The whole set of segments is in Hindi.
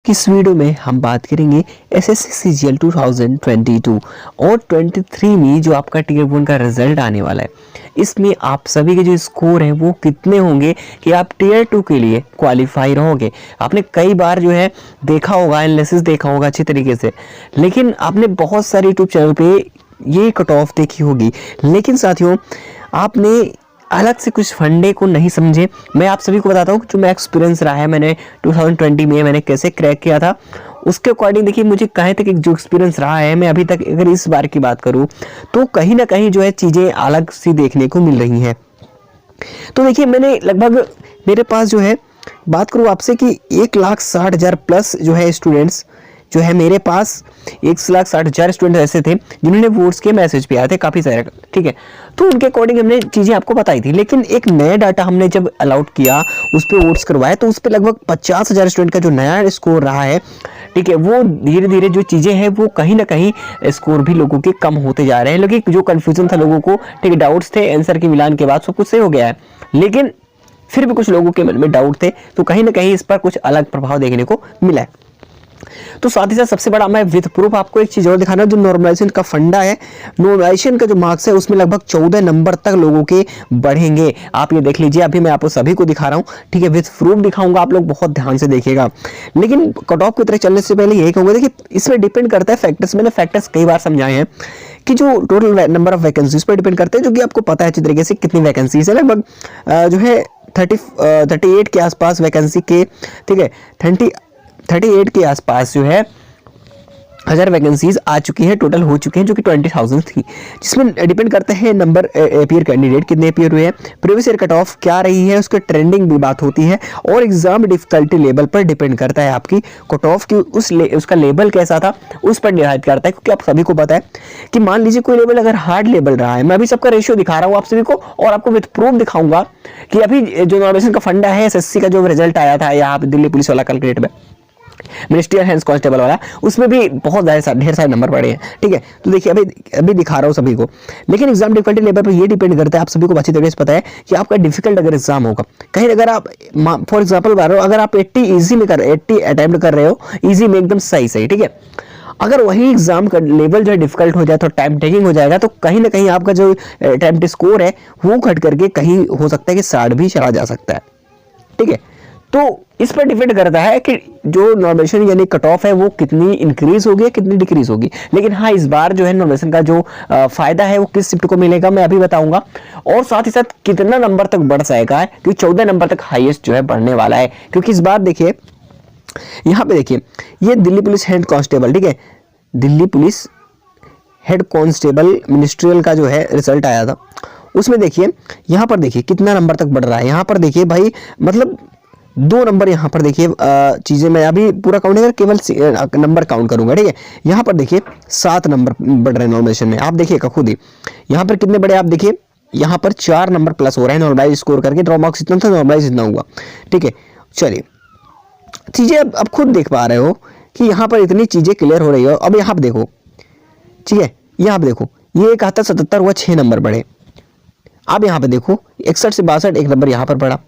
इस वीडियो में हम बात करेंगे एसएससी सीजीएल 2022 और 23 में जो आपका टीयर 1 का रिजल्ट आने वाला है, इसमें आप सभी के जो स्कोर हैं वो कितने होंगे कि आप टीयर 2 के लिए क्वालिफाई रहोगे। आपने कई बार जो है देखा होगा, एनालिसिस देखा होगा अच्छी तरीके से, लेकिन आपने बहुत सारे यूट्यूब चैनल पे ये कट ऑफ देखी होगी, लेकिन साथियों आपने अलग से कुछ फंडे को नहीं समझे। मैं आप सभी को बताता हूँ जो मेरा एक्सपीरियंस रहा है, मैंने 2020 में मैंने कैसे क्रैक किया था, उसके अकॉर्डिंग देखिए मुझे कहीं तक एक जो एक्सपीरियंस रहा है, मैं अभी तक अगर इस बार की बात करूँ तो कहीं ना कहीं जो है चीज़ें अलग सी देखने को मिल रही हैं। तो देखिए मैंने लगभग मेरे पास जो है बात करूँ आपसे कि 1,60,000 प्लस जो है स्टूडेंट्स जो है मेरे पास 1,60,000 स्टूडेंट ऐसे थे जिन्होंने वोट्स के मैसेज पे आए थे काफ़ी सारे, ठीक है। तो उनके अकॉर्डिंग हमने चीज़ें आपको बताई थी, लेकिन एक नया डाटा हमने जब अलाउट किया, उस पर वोट्स करवाए, तो उस पर लगभग 50,000 स्टूडेंट का जो नया स्कोर रहा है, ठीक है, वो धीरे धीरे जो चीज़ें हैं वो कहीं ना कहीं स्कोर भी लोगों के कम होते जा रहे हैं। लेकिन जो कन्फ्यूजन था लोगों को, ठीक है, डाउट्स थे, आंसर के मिलान के बाद सब कुछ सही हो गया है, लेकिन फिर भी कुछ लोगों के मन में डाउट थे, तो कहीं ना कहीं इस पर कुछ अलग प्रभाव देखने को मिला है। तो साथ ही साथ सबसे बड़ा मैं विद प्रूफ आपको एक चीज और दिखाना, जो नॉर्मलाइजेशन का फंडा है, नॉर्मलाइजेशन का जो मार्क्स है उसमें लगभग 14 नंबर तक लोगों के बढ़ेंगे। आप ये देख लीजिए, अभी मैं आपको सभी को दिखा रहा हूँ, ठीक है, विद प्रूफ दिखाऊंगा, आप लोग बहुत ध्यान से देखिएगा। लेकिन कट ऑफ की तरह चलने से पहले यही कहूंगा, देखिए इसमें डिपेंड करता है फैक्टर्स, मैंने फैक्टर्स कई बार समझाए हैं कि जो टोटल नंबर ऑफ वैकेंसीज पर डिपेंड करते हैं, जो कि आपको पता है अच्छी तरीके से कितनी वैकेंसीज है, लगभग जो है 38 के आसपास वैकेंसी के, ठीक है, 38 के आसपास जो है 1000 वैकेंसीज आ चुकी हैं, टोटल हो चुके हैं, जो कि 20,000 थी, जिसमें डिपेंड करते हैं नंबर अपीयर कैंडिडेट कितने अपीयर हुए हैं, प्रीवियस ईयर कट ऑफ क्या रही है, उसके ट्रेंडिंग भी बात होती है, और एग्जाम डिफिकल्टी लेवल पर डिपेंड करता है आपकी कट ऑफ की उसका लेवल कैसा था, उस पर निर्धारित करता है। क्योंकि आप सभी को पता है कि मान लीजिए कोई लेवल अगर हार्ड लेवल रहा है, मैं अभी सबका रेशियो दिखा रहा हूँ आप सभी को, और आपको विद प्रूफ दिखाऊंगा कि अभी जो नॉर्मलाइजेशन का फंडा है, एसएससी का जो रिजल्ट आया था यहाँ पे दिल्ली पुलिस वाला कैलकुलेट में, मिनिस्ट्रियल हेल्थ कांस्टेबल वाला, उसमें भी बहुत ढेर सारे नंबर पड़े हैं, ठीक है। तो देखिए अभी दिखा रहा हूँ सभी को, लेकिन एग्जाम डिफिकल्टी लेवल पर ये डिपेंड करता है, आप सभी को अच्छी तरीके से पता है कि आपका डिफिकल्ट अगर एग्जाम होगा कहीं, अगर आप फॉर एग्जाम्पल अगर आप 80 इजी में 80 अटेम्प्ट कर रहे हो, इजी में एकदम सही, ठीक है, अगर वही एग्जाम का लेवल जो है डिफिकल्ट हो जाए तो टाइम टेकिंग हो जाएगा, तो कहीं ना कहीं आपका जो अटेम्प्ट स्कोर है वो घट करके कहीं हो सकता है कि 60 भी चला जा सकता है, ठीक है। तो इस पर डिपेंड करता है कि जो नॉर्मलाइजेशन यानी कट ऑफ है वो कितनी इंक्रीज होगी, कितनी डिक्रीज होगी। लेकिन हाँ, इस बार जो है नॉर्मलाइजेशन का जो फायदा है वो किस शिफ्ट को मिलेगा मैं अभी बताऊंगा, और साथ ही साथ कितना नंबर तक बढ़ जाएगा, क्योंकि 14 नंबर तक हाईएस्ट जो है बढ़ने वाला है। क्योंकि इस बार देखिए यहाँ पे देखिए, ये दिल्ली पुलिस हेड कांस्टेबल, ठीक है, Delhi police head constable ministerial का जो है रिजल्ट आया था, उसमें देखिए यहाँ पर देखिए कितना नंबर तक बढ़ रहा है। यहाँ पर देखिए भाई, मतलब 2 नंबर यहाँ पर देखिए, चीजें मैं अभी पूरा काउंट नहीं कर, केवल नंबर काउंट करूंगा, ठीक है। यहाँ पर देखिए 7 नंबर बढ़ रहे हैं नॉर्मलाइजेशन में, आप देखिएगा खुद ही यहाँ पर कितने बड़े, आप देखिए यहाँ पर 4 नंबर प्लस हो रहे हैं नॉर्मलाइज स्कोर करके, ड्रॉप मार्क्स इतना था, नॉर्मलाइज इतना हुआ, ठीक है। चलिए चीजें अब खुद देख पा रहे हो कि यहाँ पर इतनी चीजें क्लियर हो रही है। अब यहाँ पर देखो, ठीक है, यहाँ पर देखो ये 71 77 हुआ, 6 नंबर बढ़े। अब यहाँ पे देखो 61 से 62 एक नंबर यहाँ पर पड़ा,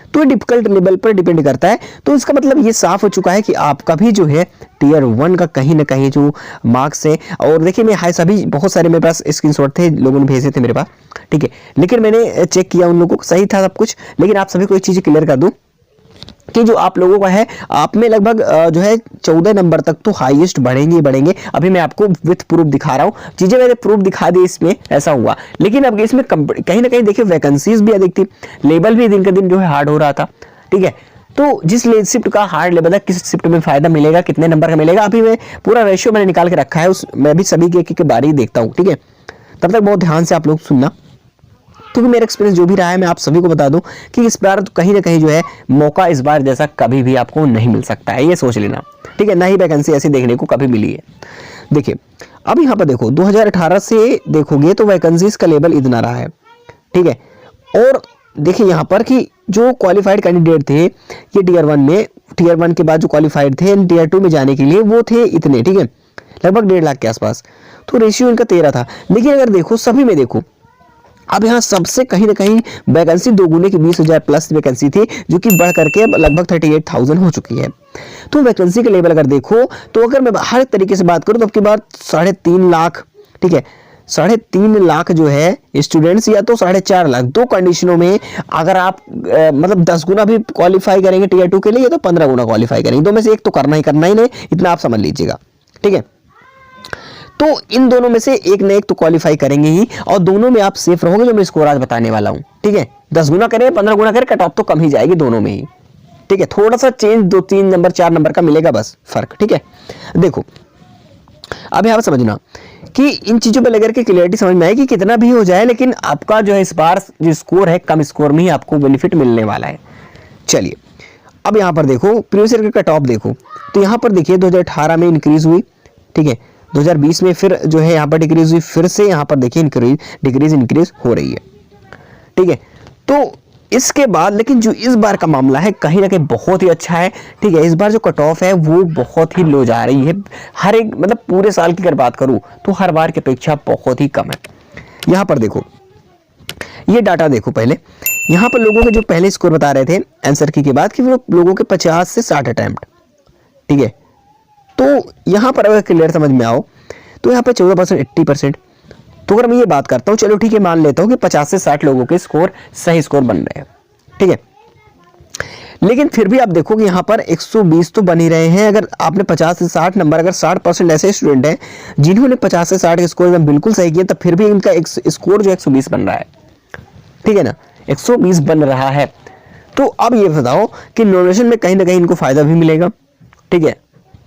तो डिफिकल्ट लेवल पर डिपेंड करता है। तो इसका मतलब ये साफ हो चुका है कि आपका भी जो है टीयर 1 का कहीं ना कहीं जो मार्क्स है, और देखिए मैं हाई सभी बहुत सारे मेरे पास स्क्रीनशॉट थे, लोगों ने भेजे थे मेरे पास, ठीक है, लेकिन मैंने चेक किया उन लोगों को सही था सब कुछ। लेकिन आप सभी को एक चीज़ क्लियर कर दूं कि जो आप लोगों का है, आप में लगभग जो है 14 नंबर तक तो हाईएस्ट बढ़ेंगे। अभी मैं आपको विथ प्रूफ दिखा रहा हूँ, चीजें मैंने प्रूफ दिखा दी, इसमें ऐसा हुआ। लेकिन अब इसमें कहीं ना कहीं देखिए वैकेंसीज भी अधिक थी, लेवल भी दिन के दिन जो है हार्ड हो रहा था, ठीक है। तो जिस शिफ्ट का हार्ड लेवल है, किस शिफ्ट में फायदा मिलेगा, कितने नंबर का मिलेगा, अभी मैं पूरा रेशियो मैंने निकाल के रखा है, मैं भी सभी के बारे ही देखता हूँ, ठीक है। तब तक बहुत ध्यान से आप लोग सुनना, क्योंकि मेरा एक्सपीरियंस जो भी रहा है मैं आप सभी को बता दूं कि इस बार तो कहीं ना कहीं जो है मौका इस बार जैसा कभी भी आपको नहीं मिल सकता है, ये सोच लेना, ठीक है। ना ही वैकेंसी ऐसी देखने को कभी मिली है। देखिए अब यहाँ पर देखो 2018 से देखोगे तो वैकेंसीज का लेवल इतना रहा है, ठीक है। और देखिए यहाँ पर कि जो क्वालिफाइड कैंडिडेट थे ये टीयर 1 में, टीयर 1 के बाद जो क्वालिफाइड थे टीयर 2 में जाने के लिए वो थे इतने, ठीक है, लगभग 1.5 लाख के आसपास, तो रेशियो इनका 13 था। लेकिन अगर देखो सभी में देखो, अब यहाँ सबसे कहीं ना कहीं वैकेंसी 2 गुने की 20,000 प्लस वैकेंसी थी, जो कि बढ़ करके अब लगभग 38,000 हो चुकी है। तो वैकेंसी के लेवल अगर देखो तो अगर मैं हर तरीके से बात करूँ तो आपकी बात 3.5 लाख, ठीक है, 3.5 लाख जो है स्टूडेंट्स या तो 4.5 लाख, दो कंडीशनों में अगर आप मतलब 10 गुना भी क्वालिफाई करेंगे टीयर 2 के लिए या तो 15 गुना क्वालिफाई करेंगे, दो में से एक तो करना ही नहीं, इतना आप समझ लीजिएगा, ठीक है। तो इन दोनों में से एक न एक तो क्वालिफाई करेंगे ही, और दोनों में आप सेफ रहोगे जो मैं स्कोर आज बताने वाला हूं, ठीक है। 10 गुना करें 15 गुना करें, कट ऑफ तो कम ही जाएगी दोनों में ही, ठीक है। थोड़ा सा चेंज 2-3 नंबर 4 नंबर का मिलेगा बस फर्क, ठीक है। देखो अब यहां पर समझना कि इन चीजों पर लेकर के क्लियरिटी समझ में आए कि कितना भी हो जाए लेकिन आपका जो है इस बार जो स्कोर है कम स्कोर में ही आपको बेनिफिट मिलने वाला है। चलिए अब यहां पर देखो प्रीवियस ईयर का कट ऑफ देखो, तो यहां पर देखिए 2018 में इंक्रीज हुई, ठीक है, 2020 में फिर जो है यहाँ पर डिक्रीज हुई, फिर से यहाँ पर देखिए इंक्रीज हो रही है, ठीक है। तो इसके बाद लेकिन जो इस बार का मामला है कहीं ना कहीं बहुत ही अच्छा है, ठीक है। इस बार जो कट ऑफ है वो बहुत ही लो जा रही है, हर एक मतलब पूरे साल की अगर बात करूं तो हर बार की अपेक्षा बहुत ही कम है। यहाँ पर देखो ये डाटा देखो, पहले यहाँ पर लोगों के जो पहले स्कोर बता रहे थे आंसर की के बाद कि वो लोगों के 50 से 60 अटेम्प्ट, ठीक है। तो यहां पर अगर क्लियर समझ में आओ तो यहां पर 14% 80%, तो अगर मैं ये बात करता हूं, चलो ठीक है मान लेता हूं कि 50 से 60 लोगों के स्कोर सही स्कोर बन रहे हैं, ठीक है। लेकिन फिर भी आप देखो कि यहां पर 120 तो बन ही रहे हैं। अगर आपने 50 से 60 नंबर, अगर 60% ऐसे स्टूडेंट हैं जिन्होंने 50 से 60 के स्कोर एकदम बिल्कुल सही किए, तब फिर भी इनका स्कोर जो 120 बन रहा है, ठीक है ना, 120 बन रहा है। तो अब ये बताओ कि नॉमिनेशन में कहीं ना कहीं इनको फायदा भी मिलेगा, ठीक है।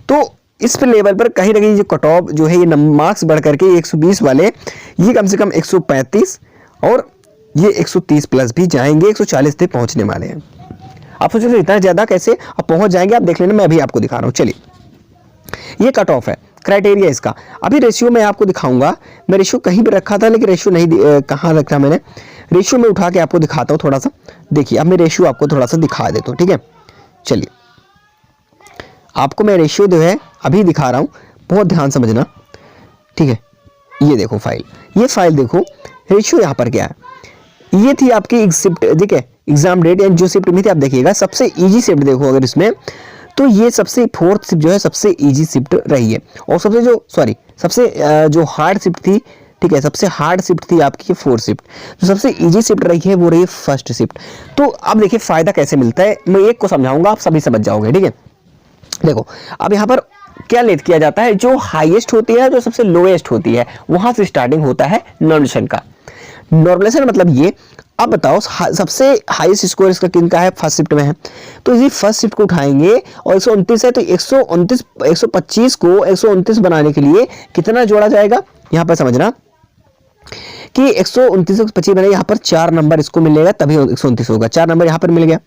तो इस पे लेवल पर कहीं ना कहीं जो कट ऑफ जो है ये मार्क्स बढ़ करके 120 वाले ये कम से कम 135 और ये 130 प्लस भी जाएंगे, 140 तक पहुंचने वाले हैं। आप सोच रहे इतना ज्यादा कैसे आप पहुंच जाएंगे, आप देख लेना, मैं अभी आपको दिखा रहा हूं। चलिए ये कट ऑफ है, क्राइटेरिया इसका। अभी रेशियो मैं आपको दिखाऊंगा, मैं रेशियो कहीं पर रखा था लेकिन रेशियो नहीं कहाँ रखा मैंने, रेशियो में उठा के आपको दिखाता हूँ थोड़ा सा। देखिए अब मैं रेशियो आपको थोड़ा सा दिखा देता हूँ, ठीक है। चलिए आपको मैं रेशियो जो है अभी दिखा रहा हूं, बहुत ध्यान समझना, ठीक है। ये देखो फाइल, ये फाइल देखो, रेशियो यहां पर क्या है, ये थी आपकी शिफ्ट, ठीक है, एग्जाम डेट एंड जो शिफ्ट में थी आप देखिएगा सबसे इजी शिफ्ट देखो अगर इसमें, तो ये सबसे 4th शिफ्ट जो है सबसे इजी शिफ्ट रही है, और सबसे जो हार्ड शिफ्ट थी, ठीक है, सबसे हार्ड शिफ्ट थी आपकी 4th शिफ्ट, जो सबसे इजी शिफ्ट रही है वो रही है 1st शिफ्ट। तो अब देखिए फायदा कैसे मिलता है, मैं एक को समझाऊंगा आप सभी समझ जाओगे, ठीक है। देखो अब यहाँ पर क्या लेट किया जाता है, जो हाईएस्ट होती है जो सबसे लोएस्ट होती है वहां से स्टार्टिंग होता है नॉर्मलेशन का। नॉर्मलेशन मतलब ये, अब बताओ सबसे हाईएस्ट स्कोर इसका किनका है, 1st शिफ्ट में है, तो इसी 1st शिफ्ट को उठाएंगे और 129 है तो 125 को 129 बनाने के लिए कितना जोड़ा जाएगा, यहां पर समझना कि 129 से 25 बने, यहाँ पर 4 नंबर इसको मिलेगा तभी 129 होगा, 4 नंबर यहाँ पर मिल गया,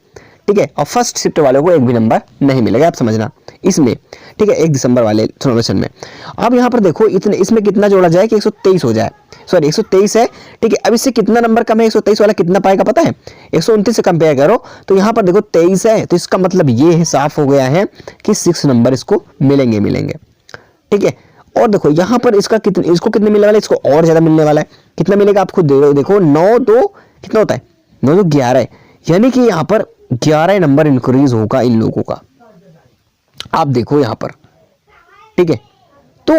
ठीक है। और 1st शिफ्ट वालों को एक भी नंबर नहीं मिलेगा, आप समझना इसमें, ठीक है, 1 दिसंबर वाले नॉमिनेशन में। अब यहाँ पर देखो इतने इसमें कितना जोड़ा जाए कि 123 हो जाए, सॉरी 123 है, ठीक है। अब इससे कितना नंबर कम है, 123 वाला कितना पाएगा पता है, 129 से कंपेयर करो तो यहाँ पर देखो 23 है, तो इसका मतलब ये है, साफ हो गया है कि 6 नंबर इसको मिलेंगे, ठीक है। और देखो यहाँ पर इसको कितने मिलने वाला है, इसको और ज्यादा मिलने वाला है, कितना मिलेगा आप खुद देखो 9 2 कितना होता है, 9 2 11, यानी कि यहाँ पर 11 नंबर इंक्रीज होगा इन लोगों का, आप देखो यहां पर, ठीक है। तो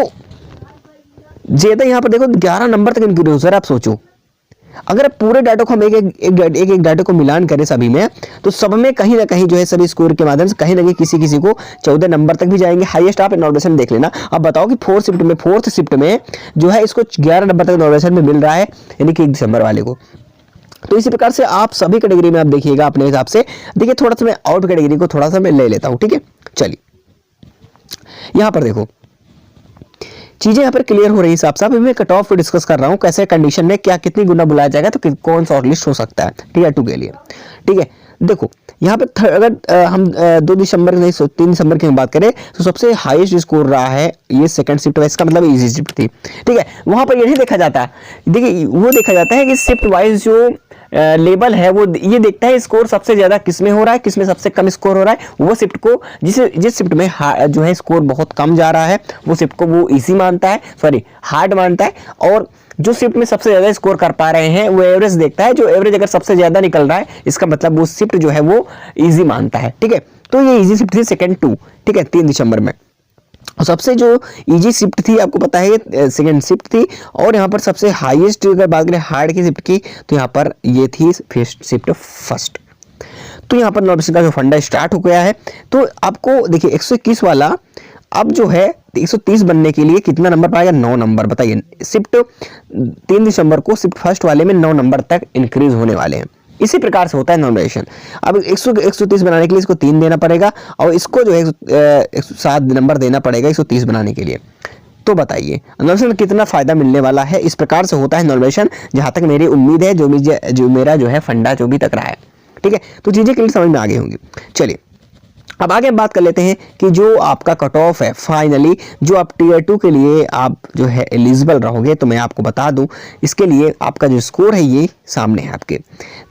ज्यादा यहां पर देखो 11 नंबर तक इंक्रीज हो सर, आप सोचो अगर पूरे डाटा को हम एक डाटा को मिलान करें सभी में, तो सब में कहीं ना कहीं जो है सभी स्कोर के माध्यम से कहीं ना कहीं किसी को 14 नंबर तक भी जाएंगे, हाईएस्ट आप नॉर्मलेशन देख लेना। अब बताओ कि 4th शिफ्ट में जो है इसको 11 नंबर तक नॉर्मलेशन में मिल रहा है, यानी कि 1 दिसंबर वाले को। तो इसी प्रकार से आप सभी कैटेगरी में आप देखिएगा अपने हिसाब से। देखिए थोड़ा सा मैं आउट कैटेगरी को थोड़ा सा मैं ले लेता हूं, ठीक है। चलिए यहां पर देखो चीजें यहाँ पर क्लियर हो रही है साफ साफ। मैं कट ऑफ पे डिस्कस कर रहा हूँ, कैसे कंडीशन में क्या कितनी गुना बुलाया जाएगा तो कौन सा शॉर्टलिस्ट हो सकता है टीयर 2 के लिए, ठीक है। देखो यहाँ पे अगर हम 2 दिसंबर नहीं 3 दिसंबर की बात करें तो सबसे हाईएस्ट स्कोर रहा है ये 2nd शिफ्ट, इसका मतलब इजी शिफ्ट थी, ठीक है। वहां पर ये नहीं देखा जाता, देखिए वो देखा जाता है कि शिफ्ट वाइज जो लेबल है वो ये देखता है स्कोर सबसे ज्यादा किसमें हो रहा है, किसमें सबसे कम स्कोर हो रहा है। वो शिफ्ट को जिस शिफ्ट में जो है स्कोर बहुत कम जा रहा है वो शिफ्ट को वो इजी मानता है, सॉरी हार्ड मानता है, और जो शिफ्ट में सबसे ज्यादा स्कोर कर पा रहे हैं वो एवरेज देखता है, जो एवरेज अगर सबसे ज्यादा निकल रहा है इसका मतलब वो शिफ्ट जो है वो इजी मानता है, ठीक है। तो ये इजी शिफ्ट थी सेकंड 2, ठीक है, 3 दिसंबर में। और सबसे जो इजी शिफ्ट थी आपको पता है सेकंड शिफ्ट थी, और यहाँ पर सबसे हाईएस्ट अगर बात करें हार्ड की शिफ्ट की तो यहाँ पर ये थी शिफ्ट फर्स्ट। तो यहाँ पर नॉर्मल का जो फंडा स्टार्ट हो गया है। तो आपको देखिए 121 वाला अब जो है 130 बनने के लिए कितना नंबर पाएगा, 9 नंबर। बताइए, शिफ्ट 3 दिसंबर को शिफ्ट फर्स्ट वाले में 9 नंबर तक इंक्रीज होने वाले हैं। इसी प्रकार से होता है नॉर्मलाइजेशन। अब 130 बनाने के लिए इसको 3 देना पड़ेगा और इसको जो है 107 नंबर देना पड़ेगा 130 बनाने के लिए। तो बताइए नॉर्मलाइजेशन में कितना फायदा मिलने वाला है। इस प्रकार से होता है नॉर्मलाइजेशन, जहां तक मेरी उम्मीद है, जो मेरा जो है फंडा जो भी तक रहा है, ठीक है। तो चीजें क्लियर समझ में आ गई होंगी। चलिए अब आगे बात कर लेते हैं कि जो आपका कट ऑफ है फाइनली, जो आप टीयर 2 के लिए आप जो है एलिजिबल रहोगे। तो मैं आपको बता दूं, इसके लिए आपका जो स्कोर है ये सामने है आपके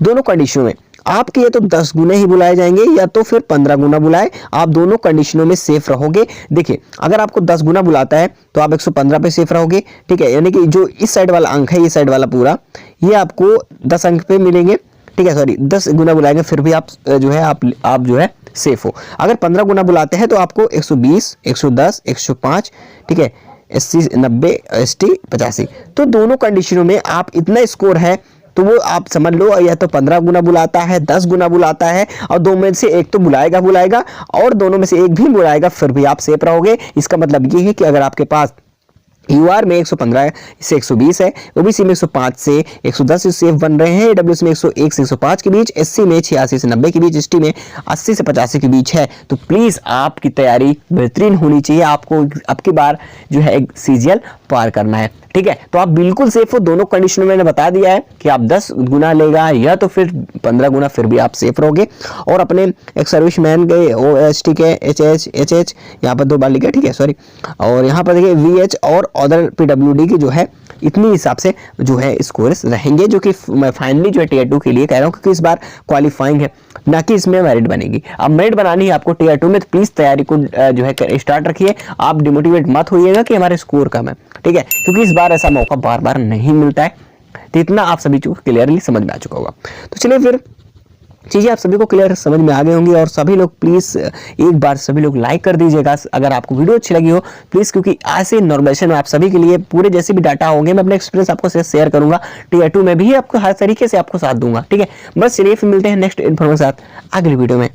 दोनों कंडीशनों में। आपके ये तो 10 गुना ही बुलाए जाएंगे या तो फिर 15 गुना बुलाए, आप दोनों कंडीशनों में सेफ रहोगे। देखिए अगर आपको 10 गुना बुलाता है तो आप 115 पे सेफ रहोगे, ठीक है। यानी कि जो इस साइड वाला अंक है, ये साइड वाला पूरा, ये आपको 10 अंक पे मिलेंगे, ठीक है। सॉरी 10 गुना बुलाएंगे फिर भी आप जो है आप जो है सेफ हो। अगर 15 गुना बुलाते हैं तो आपको 120, 110, 105, ठीक है, 80, 90, ST 85। तो दोनों कंडीशनों में आप इतना स्कोर है तो वो आप समझ लो, या तो 15 गुना बुलाता है, 10 गुना बुलाता है, और दो में से एक तो बुलाएगा और दोनों में से एक भी बुलाएगा, फिर भी आप सेफ रहोगे। इसका मतलब ये है कि अगर आपके पास यूआर में 115 से 120 है, ओबीसी में 105 से 110 से सेफ बन रहे हैं, डब्ल्यूसी में 101 से 105 के बीच, एससी में 86 से 90 के बीच, एसटी में 80 से 85 के बीच है। तो प्लीज आपकी तैयारी बेहतरीन होनी चाहिए। आपको अब की बार जो है एक सीजीएल पार करना है, ठीक है। तो आप बिल्कुल सेफ हो। दोनों कंडीशन में मैंने बता दिया है कि आप 10 गुना लेगा या तो फिर 15 गुना, फिर भी आप सेफ रहोगे। और अपने एक सर्विसमैन के OST के HH यहाँ पर 2 बार लिखा, ठीक है, सॉरी। और यहाँ पर देखिए VH और अदर PWD की जो है इतनी हिसाब से जो है स्कोर्स रहेंगे, जो कि मैं फाइनली जो है टीयर 2 के लिए कह रहा हूँ, क्योंकि इस बार क्वालिफाइंग है, ना कि इसमें मेरिट बनेगी। अब मेरिट बनानी है आपको टीयर 2 में, तो प्लीज तैयारी को जो है स्टार्ट रखिए। आप डिमोटिवेट मत होइएगा कि हमारे स्कोर कम है, ठीक है, क्योंकि इस बार ऐसा मौका बार बार नहीं मिलता है। तो इतना आप सभी को क्लियरली समझ में आ चुका होगा। तो चलिए फिर चीज़ें आप सभी को क्लियर समझ में आ गई होंगी। और सभी लोग प्लीज़ एक बार सभी लोग लाइक कर दीजिएगा अगर आपको वीडियो अच्छी लगी हो प्लीज़, क्योंकि ऐसे नॉर्मलाइजेशन में आप सभी के लिए पूरे जैसे भी डाटा होंगे मैं अपने एक्सपीरियंस आपको शेयर करूंगा। टीयर 2 में भी आपको हर तरीके से आपको साथ दूंगा, ठीक है। बस चलिए फिर मिलते हैं नेक्स्ट इन्फॉर्मेशन के साथ अगली वीडियो में।